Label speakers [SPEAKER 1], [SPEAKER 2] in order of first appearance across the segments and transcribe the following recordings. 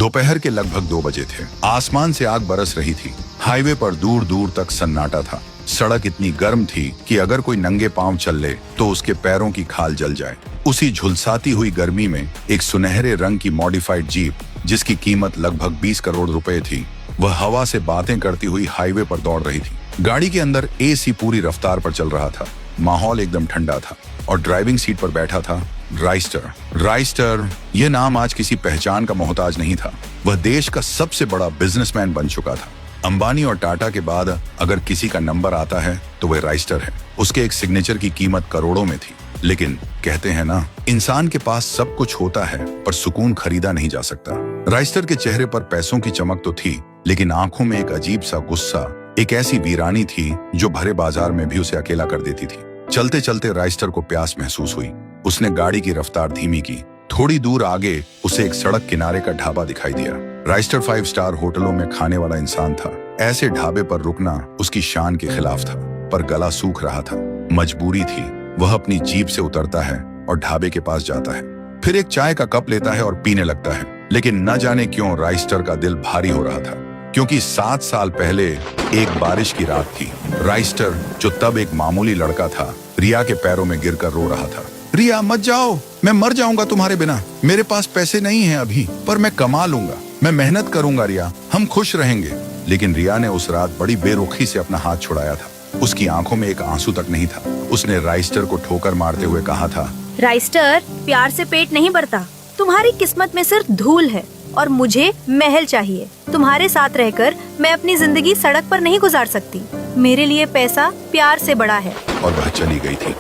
[SPEAKER 1] दोपहर के लगभग 2 बजे थे। आसमान से आग बरस रही थी। हाईवे पर दूर दूर तक सन्नाटा था। सड़क इतनी गर्म थी कि अगर कोई नंगे पांव चल ले तो उसके पैरों की खाल जल जाए। उसी झुलसाती हुई गर्मी में एक सुनहरे रंग की मॉडिफाइड जीप, जिसकी कीमत लगभग 20 करोड़ रुपए थी, वह हवा से बातें करती हुई हाईवे पर दौड़ रही थी। गाड़ी के अंदर एसी पूरी रफ्तार पर चल रहा था। माहौल एकदम ठंडा था और ड्राइविंग सीट पर बैठा था राइस्टर। राइस्टर यह नाम आज किसी पहचान का मोहताज नहीं था। वह देश का सबसे बड़ा बिजनेसमैन बन चुका था। अंबानी और टाटा के बाद अगर किसी का नंबर आता है तो वह राइस्टर है। उसके एक सिग्नेचर की कीमत करोड़ों में थी। लेकिन कहते हैं ना, इंसान के पास सब कुछ होता है पर सुकून खरीदा नहीं जा सकता। राइस्टर के चेहरे पर पैसों की चमक तो थी, लेकिन आंखों में एक अजीब सा गुस्सा, एक ऐसी वीरानी थी जो भरे बाजार में भी उसे अकेला कर देती थी। चलते चलते राइस्टर को प्यास महसूस हुई। उसने गाड़ी की रफ्तार धीमी की। थोड़ी दूर आगे उसे एक सड़क किनारे का ढाबा दिखाई दिया। राइस्टर 5 स्टार होटलों में खाने वाला इंसान था। ऐसे ढाबे पर रुकना उसकी शान के खिलाफ था, पर गला सूख रहा था। मजबूरी थी। वह अपनी जीप से उतरता है और ढाबे के पास जाता है। फिर एक चाय का कप लेता है और पीने लगता है। लेकिन न जाने क्यों राइस्टर का दिल भारी हो रहा था, क्योंकि 7 साल पहले एक बारिश की रात थी। राइस्टर, जो तब एक मामूली लड़का था, रिया के पैरों में गिरकर रो रहा था। रिया, मत जाओ, मैं मर जाऊंगा तुम्हारे बिना। मेरे पास पैसे नहीं हैं अभी, पर मैं कमा लूंगा। मैं मेहनत करूंगा रिया, हम खुश रहेंगे। लेकिन रिया ने उस रात बड़ी बेरुखी से अपना हाथ छुड़ाया था। उसकी आंखों में एक आंसू तक नहीं था। उसने राइस्टर को ठोकर मारते हुए कहा था,
[SPEAKER 2] राइस्टर, प्यार से पेट नहीं भरता। तुम्हारी किस्मत में सिर्फ धूल है और मुझे महल चाहिए। तुम्हारे साथ रहकर मैं अपनी जिंदगी सड़क पर नहीं गुजार सकती। मेरे लिए पैसा प्यार से बड़ा है।
[SPEAKER 1] और वह चली गई थी।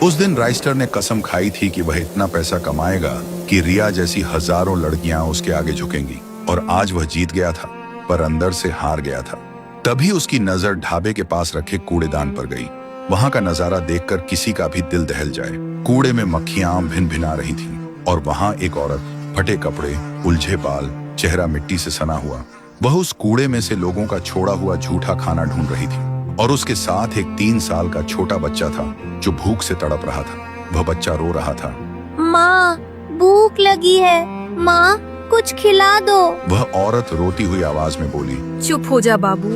[SPEAKER 1] उस दिन राइस्टर ने कसम खाई थी कि वह इतना पैसा कमाएगा कि रिया जैसी हजारों लड़कियां उसके आगे झुकेंगी। और आज वह जीत गया था, पर अंदर से हार गया था। तभी उसकी नजर ढाबे के पास रखे कूड़ेदान पर गई। वहां का नजारा देखकर किसी का भी दिल दहल जाए। कूड़े में मक्खियां भिन भिना रही थीं, और वहां एक औरत, फटे कपड़े, उलझे बाल, चेहरा मिट्टी से सना हुआ, वह उस कूड़े में से लोगों का छोड़ा हुआ झूठा खाना ढूंढ रही थी। और उसके साथ एक 3 साल का छोटा बच्चा था जो भूख से तड़प रहा था। वह बच्चा रो रहा था,
[SPEAKER 2] माँ, भूख लगी है, माँ कुछ खिला दो।
[SPEAKER 1] वह औरत रोती हुई आवाज में बोली,
[SPEAKER 2] चुप हो जा बाबू,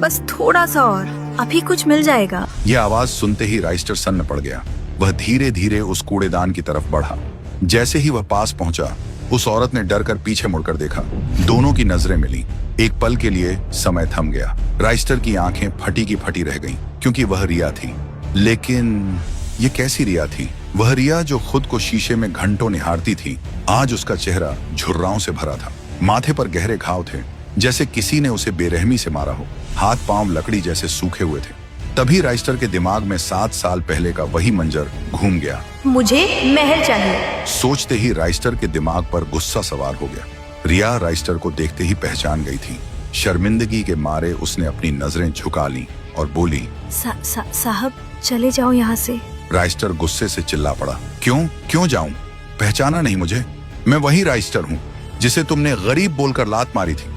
[SPEAKER 2] बस थोड़ा सा और, अभी कुछ मिल जाएगा।
[SPEAKER 1] यह आवाज सुनते ही राइस्टर सन्न पड़ गया। वह धीरे धीरे उस कूड़ेदान की तरफ बढ़ा। जैसे ही वह पास पहुंचा, उस औरत ने डर कर पीछे मुड़कर देखा। दोनों की नजरें मिली। एक पल के लिए समय थम गया। राइस्टर की आंखें फटी की फटी रह गईं, क्योंकि वह रिया थी। लेकिन ये कैसी रिया थी? वह रिया जो खुद को शीशे में घंटों निहारती थी, आज उसका चेहरा झुर्राओं से भरा था। माथे पर गहरे घाव थे, जैसे किसी ने उसे बेरहमी से मारा हो। हाथ पांव लकड़ी जैसे सूखे हुए थे। तभी राइस्टर के दिमाग में 7 साल पहले का वही मंजर घूम गया।
[SPEAKER 2] मुझे महल चाहिए।
[SPEAKER 1] सोचते ही राइस्टर के दिमाग पर गुस्सा सवार हो गया। रिया राइस्टर को देखते ही पहचान गई थी। शर्मिंदगी के मारे उसने अपनी नजरें झुका ली और बोली,
[SPEAKER 2] साहब, चले जाओ यहाँ से।
[SPEAKER 1] राइस्टर गुस्से से चिल्ला पड़ा, क्यों जाऊं? पहचाना नहीं मुझे? मैं वही राइस्टर हूँ जिसे तुमने गरीब बोलकर लात मारी थी।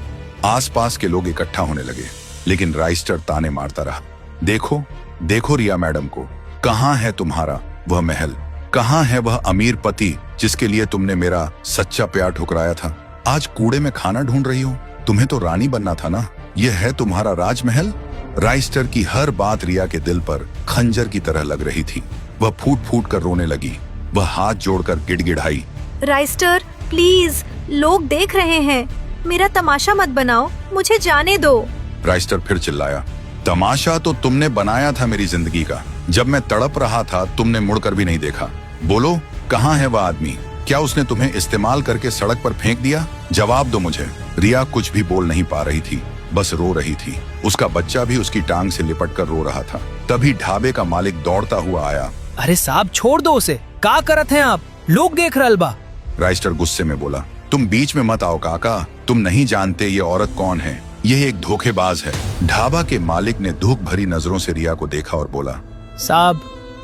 [SPEAKER 1] आसपास के लोग इकट्ठा होने लगे, लेकिन राइस्टर ताने मारता रहा, देखो रिया मैडम को, कहाँ है तुम्हारा वह महल? कहाँ है वह अमीर पति जिसके लिए तुमने मेरा सच्चा प्यार ठुकराया था? आज कूड़े में खाना ढूंढ रही हो? तुम्हें तो रानी बनना था ना। यह है तुम्हारा राजमहल? राइस्टर की हर बात रिया के दिल पर खंजर की तरह लग रही थी। वह फूट फूट कर रोने लगी। वह हाथ जोड़कर गिड़गिड़ाई,
[SPEAKER 2] राइस्टर प्लीज, लोग देख रहे हैं, मेरा तमाशा मत बनाओ, मुझे जाने दो।
[SPEAKER 1] राइस्टर फिर चिल्लाया, तमाशा तो तुमने बनाया था मेरी जिंदगी का। जब मैं तड़प रहा था तुमने मुड़कर भी नहीं देखा। बोलो, कहाँ है वह आदमी? क्या उसने तुम्हें इस्तेमाल करके सड़क पर फेंक दिया? जवाब दो मुझे। रिया कुछ भी बोल नहीं पा रही थी, बस रो रही थी। उसका बच्चा भी उसकी टांग से लिपट कर रो रहा था। तभी ढाबे का मालिक दौड़ता हुआ आया।
[SPEAKER 3] अरे साहब, छोड़ दो उसे, का करत हैं आप? लोग देख रहल बा।
[SPEAKER 1] राइस्टर गुस्से में बोला, तुम बीच में मत आओ काका, तुम नहीं जानते ये औरत कौन है। यह एक धोखेबाज है। ढाबा के मालिक ने धूप भरी नजरों से रिया को देखा और बोला,
[SPEAKER 3] साहब,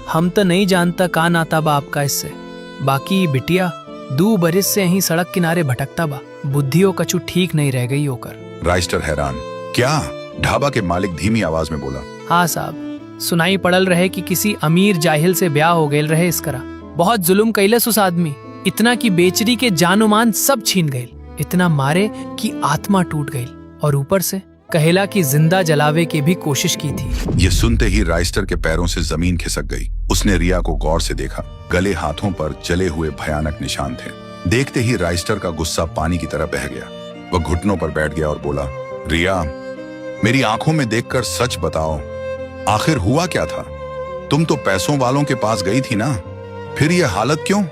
[SPEAKER 3] हम तो नहीं जानता का नाता बा आपका इससे। बाकी बिटिया 2 बरिस से यहीं सड़क किनारे भटकता बा, बुद्धियों कछु ठीक नहीं रह गई होकर।
[SPEAKER 1] राइस्टर हैरान, क्या? ढाबा के मालिक धीमी आवाज में बोला,
[SPEAKER 3] हाँ साहब, सुनाई पड़ल रहे कि किसी अमीर जाहिल से ब्याह हो गेल रहे इसकरा। बहुत जुल्म कैलस उस आदमी, इतना कि बेचरी के जानुमान सब छीन गए। इतना मारे कि आत्मा टूट गई, और ऊपर से कहेला कि जिंदा जलावे की भी कोशिश की थी।
[SPEAKER 1] ये सुनते ही राइस्टर के पैरों से जमीन खिसक गई। उसने रिया को गौर से देखा। गले हाथों पर जले हुए भयानक निशान थे। देखते ही राइस्टर का गुस्सा पानी की तरह बह गया। वह घुटनों पर बैठ गया और बोला, रिया, मेरी आंखों में देखकर सच बताओ, आखिर हुआ क्या था? तुम तो पैसों वालों के पास गई थी ना, फिर ये हालत क्यों?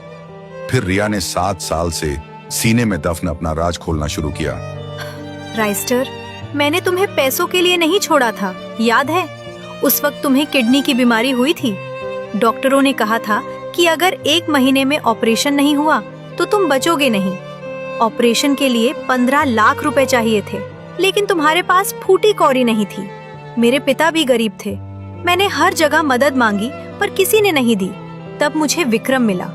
[SPEAKER 1] फिर रिया ने 7 साल से सीने में दफन अपना राज खोलना शुरू किया।
[SPEAKER 2] राइस्टर, मैंने तुम्हें पैसों के लिए नहीं छोड़ा था, याद है? उस वक्त तुम्हें किडनी की बीमारी हुई थी। डॉक्टरों ने कहा था कि अगर 1 महीने में ऑपरेशन नहीं हुआ तो तुम बचोगे नहीं। ऑपरेशन के लिए 15 लाख रुपए चाहिए थे, लेकिन तुम्हारे पास फूटी कौड़ी नहीं थी। मेरे पिता भी गरीब थे। मैंने हर जगह मदद मांगी पर किसी ने नहीं दी। तब मुझे विक्रम मिला।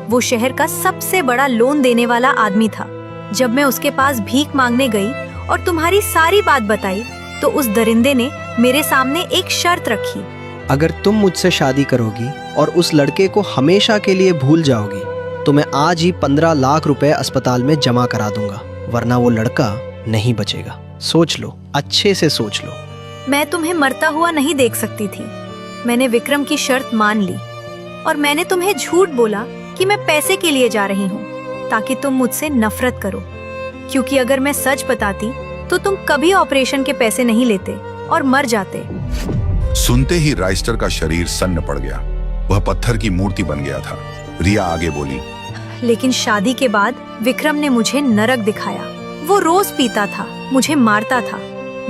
[SPEAKER 2] वो शहर का सबसे बड़ा लोन देने वाला आदमी था। जब मैं उसके पास भीख मांगने गई और तुम्हारी सारी बात बताई तो उस दरिंदे ने मेरे सामने एक शर्त रखी।
[SPEAKER 4] अगर तुम मुझसे शादी करोगी और उस लड़के को हमेशा के लिए भूल जाओगी तो मैं आज ही 15 लाख रुपए अस्पताल में जमा करा दूंगा, वरना वो लड़का नहीं बचेगा। सोच लो, अच्छे से सोच लो।
[SPEAKER 2] मैं तुम्हें मरता हुआ नहीं देख सकती थी। मैंने विक्रम की शर्त मान ली और मैंने तुम्हें झूठ बोला कि मैं पैसे के लिए जा रही हूँ ताकि तुम मुझसे नफरत करो, क्योंकि अगर मैं सच बताती तो तुम कभी ऑपरेशन के पैसे नहीं लेते और मर जाते।
[SPEAKER 1] सुनते ही राइस्टर का शरीर सन्न पड़ गया। वह पत्थर की मूर्ति बन गया था। रिया आगे बोली,
[SPEAKER 2] लेकिन शादी के बाद विक्रम ने मुझे नरक दिखाया। वो रोज पीता था, मुझे मारता था।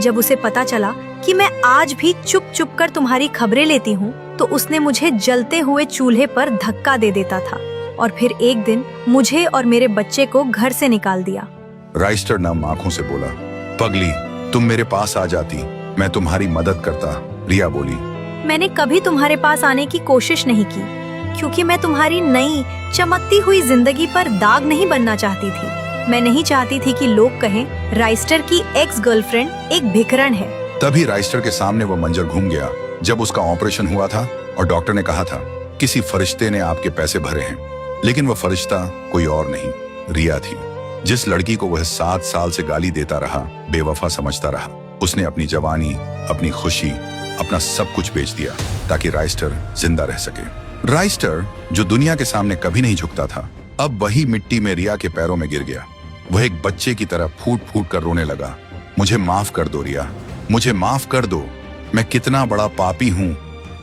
[SPEAKER 2] जब उसे पता चला कि मैं आज भी चुप चुप कर तुम्हारी खबरें लेती हूँ तो उसने मुझे जलते हुए चूल्हे पर धक्का दे देता था और फिर एक दिन मुझे और मेरे बच्चे को घर से निकाल दिया।
[SPEAKER 1] राइस्टर नम आंखों से बोला, पगली, तुम मेरे पास आ जाती, मैं तुम्हारी मदद करता। रिया बोली,
[SPEAKER 2] मैंने कभी तुम्हारे पास आने की कोशिश नहीं की, क्योंकि मैं तुम्हारी नई चमकती हुई जिंदगी पर दाग नहीं बनना चाहती थी। मैं नहीं चाहती थी कि लोग कहें राइस्टर की एक्स गर्लफ्रेंड एक भिखरन है।
[SPEAKER 1] तभी राइस्टर के सामने वो मंजर घूम गया जब उसका ऑपरेशन हुआ था और डॉक्टर ने कहा था किसी फरिश्ते ने आपके पैसे भरे हैं। लेकिन वह फरिश्ता कोई और नहीं, रिया थी, जिस लड़की को वह 7 साल से गाली देता रहा, बेवफा समझता रहा। उसने अपनी जवानी, अपनी खुशी, अपना सब कुछ बेच दिया ताकि राइस्टर जिंदा रह सके। राइस्टर, जो दुनिया के सामने कभी नहीं झुकता था, अब वही मिट्टी में रिया के पैरों में गिर गया। वह एक बच्चे की तरह फूट फूट कर रोने लगा। मुझे माफ कर दो रिया, मुझे माफ कर दो। मैं कितना बड़ा पापी हूँ।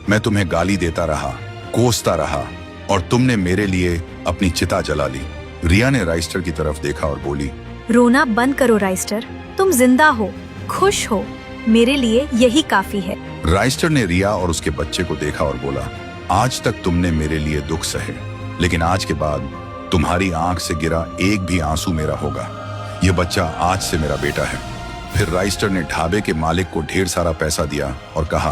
[SPEAKER 1] मैं तुम्हें गाली देता रहा, कोसता रहा और तुमने मेरे लिए अपनी चिता जला ली। रिया ने राइस्टर की तरफ देखा और बोली,
[SPEAKER 2] रोना बंद करो राइस्टर, तुम जिंदा हो, खुश हो, मेरे लिए यही काफी है।
[SPEAKER 1] राइस्टर ने रिया और उसके बच्चे को देखा और बोला, आज तक तुमने मेरे लिए दुख सहे, लेकिन आज के बाद तुम्हारी आंख से गिरा एक भी आंसू मेरा होगा। यह बच्चा आज से मेरा बेटा है। फिर राइस्टर ने ढाबे के मालिक को ढेर सारा पैसा दिया और कहा,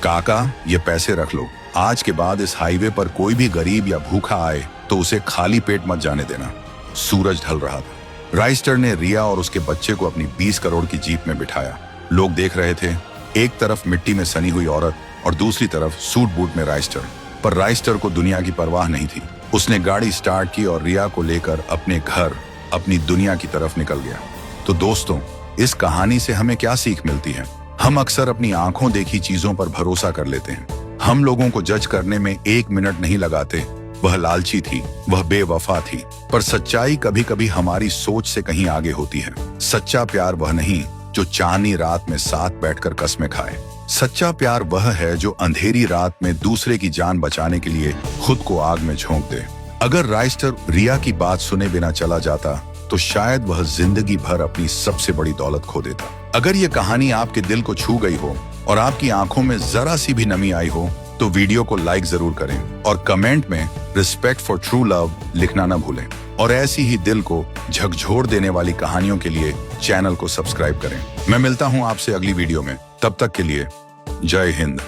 [SPEAKER 1] काका, ये पैसे रख लो। आज के बाद इस हाईवे पर कोई भी गरीब या भूखा आए तो उसे खाली पेट मत जाने देना। सूरज ढल रहा था। राइस्टर ने रिया और उसके बच्चे को अपनी 20 करोड़ की जीप में बिठाया। लोग देख रहे थे, एक तरफ मिट्टी में सनी हुई औरत और दूसरी तरफ सूट बूट में राइस्टर। पर राइस्टर को दुनिया की परवाह नहीं थी। उसने गाड़ी स्टार्ट की और रिया को लेकर अपने घर, अपनी दुनिया की तरफ निकल गया। तो दोस्तों, इस कहानी से हमें क्या सीख मिलती है? हम अक्सर अपनी आंखों देखी चीजों पर भरोसा कर लेते हैं। हम लोगों को जज करने में 1 मिनट नहीं लगाते। वह लालची थी, वह बेवफा थी, पर सच्चाई कभी कभी हमारी सोच से कहीं आगे होती है। सच्चा प्यार वह नहीं जो चांदनी रात में साथ बैठकर कस्में खाए। सच्चा प्यार वह है जो अंधेरी रात में दूसरे की जान बचाने के लिए खुद को आग में झोंक दे। अगर राइस्टर रिया की बात सुने बिना चला जाता तो शायद वह जिंदगी भर अपनी सबसे बड़ी दौलत खो देता। अगर ये कहानी आपके दिल को छू गई हो और आपकी आंखों में जरा सी भी नमी आई हो तो वीडियो को लाइक जरूर करें और कमेंट में रिस्पेक्ट फॉर ट्रू लव लिखना न भूलें। और ऐसी ही दिल को झकझोर देने वाली कहानियों के लिए चैनल को सब्सक्राइब करें। मैं मिलता हूं आपसे अगली वीडियो में। तब तक के लिए जय हिंद।